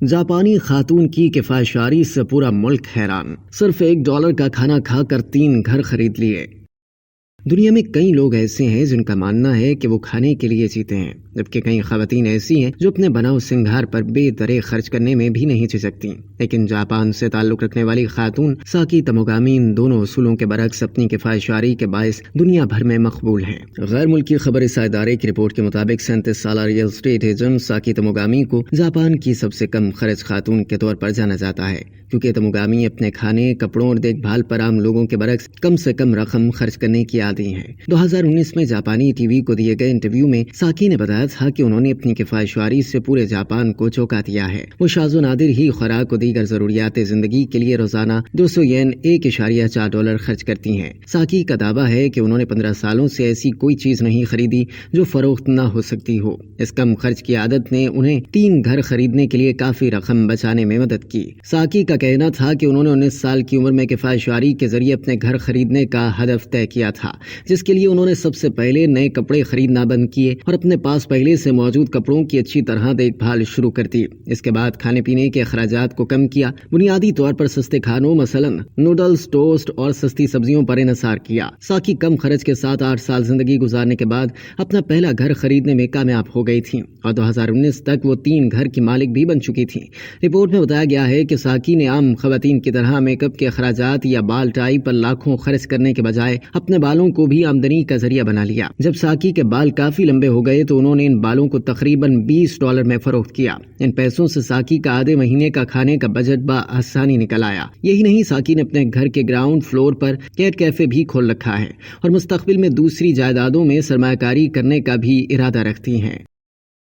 جاپانی خاتون کی کفایت سے پورا ملک حیران، صرف $1 کا کھانا کھا کر 3 گھر خرید لیے۔ دنیا میں کئی لوگ ایسے ہیں جن کا ماننا ہے کہ وہ کھانے کے لیے جیتے ہیں، جبکہ کئی خواتین ایسی ہیں جو اپنے بناؤ سنگھار پر بے درے خرچ کرنے میں بھی نہیں جھجکتی۔ لیکن جاپان سے تعلق رکھنے والی خاتون ساکی توموگامی ان دونوں اصولوں کے برعکس اپنی کفایت کے باعث دنیا بھر میں مقبول ہیں۔ غیر ملکی خبر رساں ادارے کی رپورٹ کے مطابق 37 سالہ ریئل اسٹیٹ ایجنٹ ساکی توموگامی کو جاپان کی سب سے کم خرچ خاتون کے طور پر جانا جاتا ہے، کیونکہ توموگامی اپنے کھانے، کپڑوں اور دیکھ بھال پر عام لوگوں کے برعکس کم سے کم رقم خرچ کرنے کی عادی ہیں۔ 2019 میں جاپانی ٹی وی کو دیے گئے انٹرویو میں ساکی نے بتایا تھا کہ انہوں نے اپنی کفایت سے پورے جاپان کو چونکا دیا ہے۔ وہ شاذ و نادر ہی خوراک و دیگر ضروریات زندگی کے لیے روزانہ 200 ین $1.4 خرچ کرتی ہیں۔ ساکی کا دعویٰ ہے کہ انہوں نے 15 سالوں سے ایسی کوئی چیز نہیں خریدی جو فروخت نہ ہو سکتی ہو۔ اس کم خرچ کی عادت نے انہیں 3 گھر خریدنے کے لیے کافی رقم بچانے میں مدد کی۔ ساکی کا کہنا تھا کہ انہوں نے 19 سال کی عمر میں کفایت کے ذریعے اپنے گھر خریدنے کا ہدف طے کیا تھا، جس کے لیے انہوں نے سب سے پہلے نئے کپڑے خریدنا بند کیے اور اپنے پاس پہلے سے موجود کپڑوں کی اچھی طرح دیکھ بھال شروع کر دی۔ اس کے بعد کھانے پینے کے اخراجات کو کم کیا، بنیادی طور پر سستے کھانوں مثلا نوڈلز، ٹوسٹ اور سستی سبزیوں پر انحصار کیا۔ ساکی کم خرچ کے ساتھ 8 سال زندگی گزارنے کے بعد اپنا پہلا گھر خریدنے میں کامیاب ہو گئی تھی اور 2019 تک وہ 3 گھر کی مالک بھی بن چکی تھی۔ رپورٹ میں بتایا گیا ہے کہ ساکی نے عام خواتین کی طرح میک اپ کے اخراجات یا بال ٹائی پر لاکھوں خرچ کرنے کے بجائے اپنے بالوں کو بھی آمدنی کا ذریعہ بنا لیا۔ جب ساکی کے بال کافی لمبے ہو گئے تو انہوں نے ان بالوں کو تقریباً $20 میں فروخت کیا۔ ان پیسوں سے ساکی کا آدھے مہینے کا کھانے کا بجٹ بآسانی نکل آیا۔ یہی نہیں، ساکی نے اپنے گھر کے گراؤنڈ فلور پر کیٹ کیفے بھی کھول رکھا ہے اور مستقبل میں دوسری جائیدادوں میں سرمایہ کاری کرنے کا بھی ارادہ رکھتی ہیں۔